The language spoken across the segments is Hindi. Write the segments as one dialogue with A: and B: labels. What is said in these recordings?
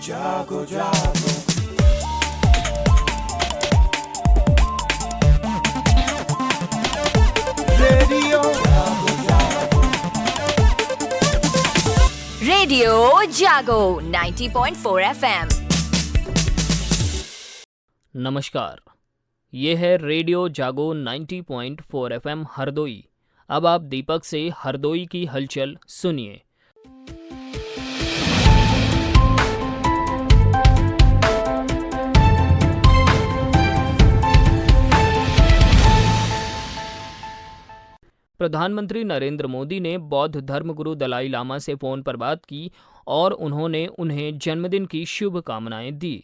A: जागो जागो रेडियो जागो जागो
B: रेडियो जागो 90.4 FM।
C: नमस्कार, ये है रेडियो जागो 90.4 FM हरदोई। अब आप दीपक से हरदोई की हलचल सुनिए। प्रधानमंत्री नरेंद्र मोदी ने बौद्ध धर्मगुरु दलाई लामा से फोन पर बात की और उन्होंने उन्हें जन्मदिन की शुभकामनाएं दी।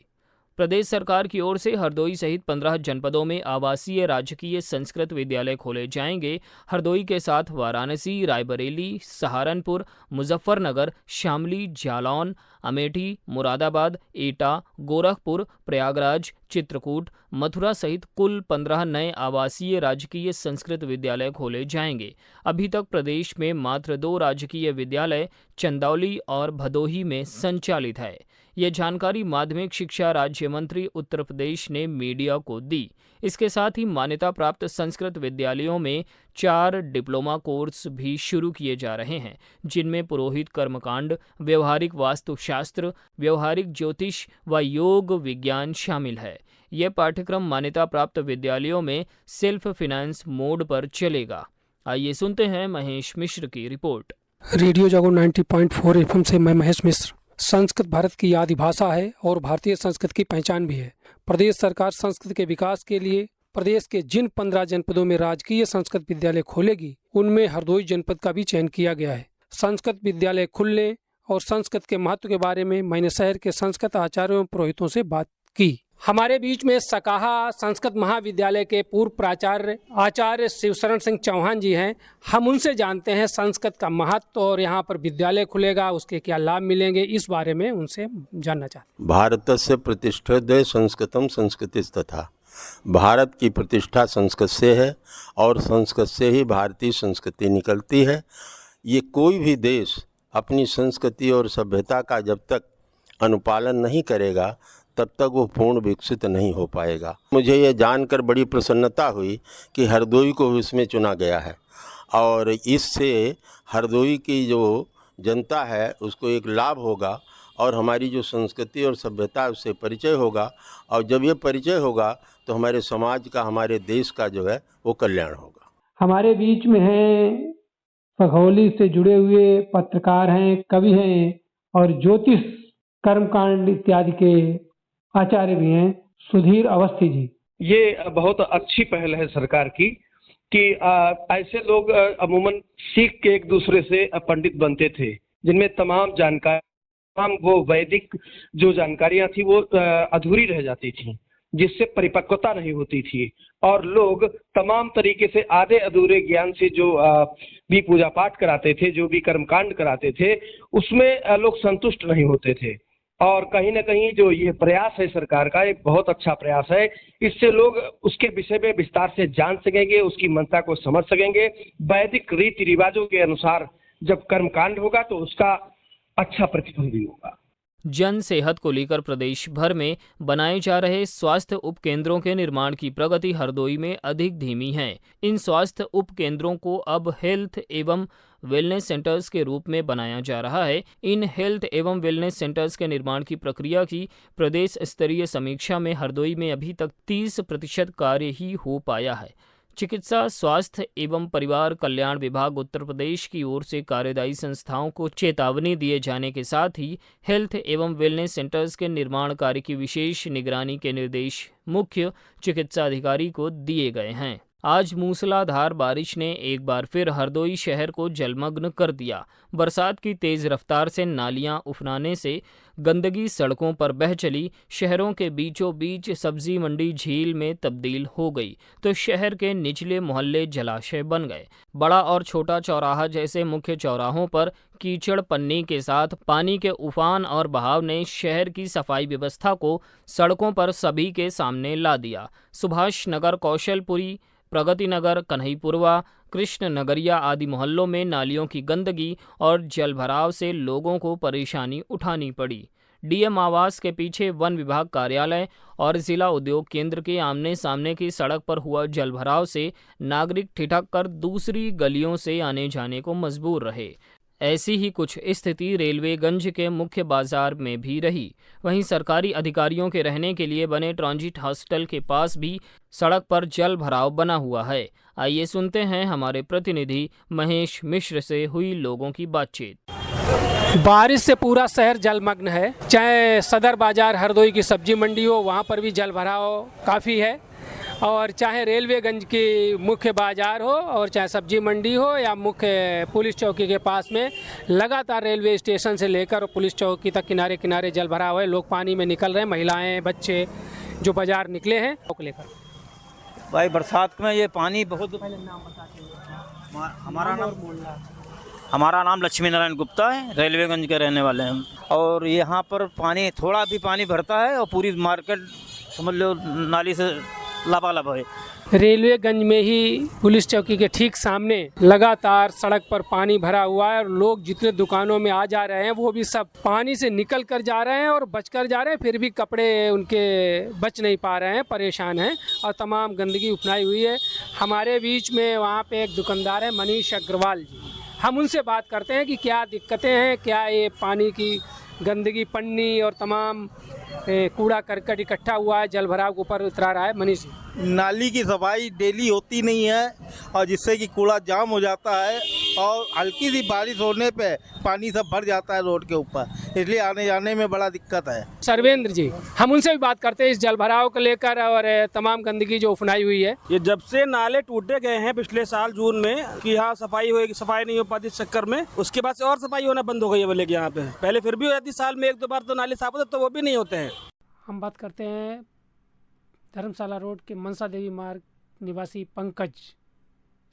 C: प्रदेश सरकार की ओर से हरदोई सहित 15 जनपदों में आवासीय राजकीय संस्कृत विद्यालय खोले जाएंगे। हरदोई के साथ वाराणसी, रायबरेली, सहारनपुर, मुजफ्फरनगर, शामली, जालौन, अमेठी, मुरादाबाद, एटा, गोरखपुर, प्रयागराज, चित्रकूट, मथुरा सहित कुल 15 नए आवासीय राजकीय संस्कृत विद्यालय खोले जाएंगे। अभी तक प्रदेश में मात्र 2 राजकीय विद्यालय चंदौली और भदोही में संचालित है। ये जानकारी माध्यमिक शिक्षा राज्य मंत्री उत्तर प्रदेश ने मीडिया को दी। इसके साथ ही मान्यता प्राप्त संस्कृत विद्यालयों में 4 डिप्लोमा कोर्स भी शुरू किए जा रहे हैं, जिनमें पुरोहित कर्मकांड, व्यवहारिक वास्तुशास्त्र, व्यवहारिक ज्योतिष व योग विज्ञान शामिल है। यह पाठ्यक्रम मान्यता प्राप्त विद्यालयों में सेल्फ फाइनेंस मोड पर चलेगा। आइए सुनते हैं महेश मिश्र की रिपोर्ट।
D: रेडियो जागो 90.4 एफएम से मैं महेश मिश्र। संस्कृत भारत की आदि भाषा है और भारतीय संस्कृत की पहचान भी है। प्रदेश सरकार संस्कृत के विकास के लिए प्रदेश के जिन 15 जनपदों में राजकीय संस्कृत विद्यालय खोलेगी, उनमें हरदोई जनपद का भी चयन किया गया है। संस्कृत विद्यालय खुलने और संस्कृत के महत्व के बारे में मैंने शहर के संस्कृत आचार्यों एवं पुरोहितों से बात की। हमारे बीच में सकाहा संस्कृत महाविद्यालय के पूर्व प्राचार्य आचार्य शिवशरण सिंह चौहान जी हैं। हम उनसे जानते हैं संस्कृत का महत्व और यहाँ पर विद्यालय खुलेगा, उसके क्या लाभ मिलेंगे, इस बारे में उनसे जानना चाहते हैं।
E: भारतस्य प्रतिष्ठते संस्कृतम संस्कृतिस्तथा। भारत की प्रतिष्ठा संस्कृत से है और संस्कृत से ही भारतीय संस्कृति निकलती है। ये कोई भी देश अपनी संस्कृति और सभ्यता का जब तक अनुपालन नहीं करेगा तब तक वो पूर्ण विकसित नहीं हो पाएगा। मुझे ये जानकर बड़ी प्रसन्नता हुई कि हरदोई को इसमें चुना गया है और इससे हरदोई की जो जनता है उसको एक लाभ होगा और हमारी जो संस्कृति और सभ्यता है उससे परिचय होगा और जब ये परिचय होगा तो हमारे समाज का, हमारे देश का जो है वो कल्याण होगा।
D: हमारे बीच में हैं सखौली से जुड़े हुए पत्रकार हैं, कवि हैं और ज्योतिष कर्मकांड इत्यादि के आचार्य भी हैं, सुधीर अवस्थी जी।
F: ये बहुत अच्छी पहल है सरकार की कि ऐसे लोग अमूमन सीख के एक दूसरे से पंडित बनते थे, जिनमें तमाम वो वैदिक जो जानकारियां थी वो अधूरी रह जाती थी, जिससे परिपक्वता नहीं होती थी और लोग तमाम तरीके से आधे अधूरे ज्ञान से जो भी पूजा पाठ कराते थे, जो भी कर्मकांड कराते थे, उसमें लोग संतुष्ट नहीं होते थे। और कहीं ना कहीं जो ये प्रयास है सरकार का, एक बहुत अच्छा प्रयास है। इससे लोग उसके विषय में विस्तार से जान सकेंगे, उसकी मंशा को समझ सकेंगे। वैदिक रीति रिवाजों के अनुसार जब कर्मकांड होगा तो उसका अच्छा प्रतिफल भी होगा।
C: जन सेहत को लेकर प्रदेश भर में बनाए जा रहे स्वास्थ्य उपकेंद्रों के निर्माण की प्रगति हरदोई में अधिक धीमी है। इन स्वास्थ्य उपकेंद्रों को अब हेल्थ एवं वेलनेस सेंटर्स के रूप में बनाया जा रहा है। इन हेल्थ एवं वेलनेस सेंटर्स के निर्माण की प्रक्रिया की प्रदेश स्तरीय समीक्षा में हरदोई में अभी तक 30% कार्य ही हो पाया है। चिकित्सा, स्वास्थ्य एवं परिवार कल्याण विभाग उत्तर प्रदेश की ओर से कार्यदायी संस्थाओं को चेतावनी दिए जाने के साथ ही हेल्थ एवं वेलनेस सेंटर्स के निर्माण कार्य की विशेष निगरानी के निर्देश मुख्य चिकित्सा अधिकारी को दिए गए हैं। आज मूसलाधार बारिश ने एक बार फिर हरदोई शहर को जलमग्न कर दिया। बरसात की तेज रफ्तार से नालियां उफनाने से गंदगी सड़कों पर बह चली। शहरों के बीचों बीच सब्जी मंडी झील में तब्दील हो गई तो शहर के निचले मोहल्ले जलाशय बन गए। बड़ा और छोटा चौराहा जैसे मुख्य चौराहों पर कीचड़ पन्नी के साथ पानी के उफान और बहाव ने शहर की सफाई व्यवस्था को सड़कों पर सभी के सामने ला दिया। सुभाष नगर, कौशलपुरी, प्रगति नगर, कन्हईपुरवा, कृष्ण नगरिया आदि मोहल्लों में नालियों की गंदगी और जलभराव से लोगों को परेशानी उठानी पड़ी। डीएम आवास के पीछे वन विभाग कार्यालय और जिला उद्योग केंद्र के आमने सामने की सड़क पर हुआ जलभराव से नागरिक ठिठक कर दूसरी गलियों से आने जाने को मजबूर रहे। ऐसी ही कुछ स्थिति रेलवेगंज के मुख्य बाजार में भी रही। वहीं सरकारी अधिकारियों के रहने के लिए बने ट्रांजिट हॉस्टल के पास भी सड़क पर जल भराव बना हुआ है। आइए सुनते हैं हमारे प्रतिनिधि महेश मिश्र से हुई लोगों की बातचीत।
D: बारिश से पूरा शहर जलमग्न है। चाहे सदर बाजार हरदोई की सब्जी मंडी हो, वहाँ पर भी जल भराव काफ़ी है, और चाहे रेलवेगंज की मुख्य बाजार हो और चाहे सब्जी मंडी हो या मुख्य पुलिस चौकी के पास में लगातार रेलवे स्टेशन से लेकर पुलिस चौकी तक किनारे किनारे जल भराव है। लोग पानी में निकल रहे हैं, महिलाएं बच्चे जो बाजार निकले हैं को लेकर।
G: भाई बरसात में ये पानी बहुत। हमारा नाम लक्ष्मी नारायण गुप्ता है, रेलवेगंज के रहने वाले हैं। और यहाँ पर पानी थोड़ा भी पानी भरता है और पूरी मार्केट समझ लो नाली से लबालब है।
D: रेलवेगंज में ही पुलिस चौकी के ठीक सामने लगातार सड़क पर पानी भरा हुआ है और लोग जितने दुकानों में आ जा रहे हैं वो भी सब पानी से निकल कर जा रहे हैं और बचकर जा रहे हैं, फिर भी कपड़े उनके बच नहीं पा रहे हैं, परेशान हैं और तमाम गंदगी उपनाई हुई है। हमारे बीच में वहाँ पे एक दुकानदार है मनीष अग्रवाल जी, हम उनसे बात करते हैं कि क्या दिक्कतें हैं, क्या ये पानी की गंदगी, पन्नी और तमाम कूड़ा करकट इकट्ठा हुआ है, जल भराव के ऊपर उतरा रहा है। मनीष,
H: नाली की सफाई डेली होती नहीं है और जिससे कि कूड़ा जाम हो जाता है और हल्की सी बारिश होने पे पानी सब भर जाता है रोड के ऊपर, इसलिए आने जाने में बड़ा दिक्कत है।
D: सर्वेंद्र जी, हम उनसे भी बात करते हैं इस जल भराव को लेकर और तमाम गंदगी जो उफनाई हुई है।
I: ये जब से नाले टूटे गए हैं पिछले साल जून में कि यहाँ सफाई होगी, सफाई नहीं हो पाती इस चक्कर में, उसके बाद से और सफाई होना बंद हो गई है। बोले कि यहाँ पे पहले फिर भी हो जाती, साल में एक दो बार तो नाले साफ होते, तो वो भी नहीं होते हैं।
D: हम बात करते हैं धर्मशाला रोड के मनसा देवी मार्ग निवासी पंकज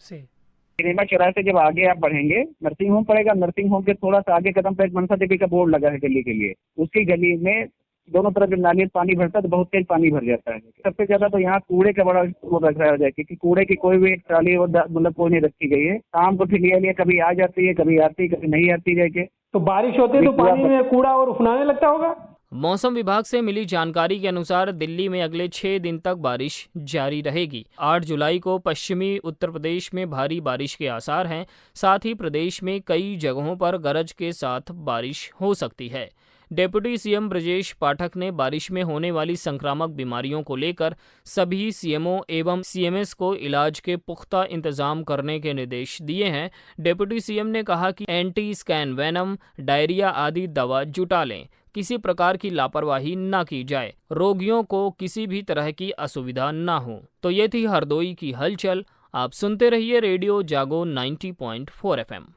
D: से।
J: सिनेमा चौराहे से जब आगे आप बढ़ेंगे, नर्सिंग होम पड़ेगा, नर्सिंग होम के थोड़ा सा आगे कदम पे एक मनसा देवी का बोर्ड लगा है गली के लिए। उसी गली में दोनों तरफ जब नाली पानी भरता है तो बहुत तेज पानी भर जाता है। सबसे ज्यादा तो यहाँ कूड़े का बड़ा वो रख रहा है, क्योंकि कूड़े की कोई भी ट्राली मतलब कोई नहीं रखी गई है। शाम को फिर लिए कभी आ जाती है, कभी आती, कभी नहीं आती जाके।
D: तो बारिश होती है तो पानी में कूड़ा और उफनाने लगता होगा।
C: मौसम विभाग से मिली जानकारी के अनुसार दिल्ली में अगले 6 दिन तक बारिश जारी रहेगी। 8 जुलाई को पश्चिमी उत्तर प्रदेश में भारी बारिश के आसार हैं। साथ ही प्रदेश में कई जगहों पर गरज के साथ बारिश हो सकती है। डिप्टी सीएम ब्रजेश पाठक ने बारिश में होने वाली संक्रामक बीमारियों को लेकर सभी सीएमओ एवं सीएमएस को इलाज के पुख्ता इंतजाम करने के निर्देश दिए हैं। डिप्टी सीएम ने कहा कि एंटी स्कैन वेनम, डायरिया आदि दवा जुटा लें, किसी प्रकार की लापरवाही न की जाए, रोगियों को किसी भी तरह की असुविधा न हो। तो ये थी हरदोई की हलचल। आप सुनते रहिए रेडियो जागो 90.4 FM।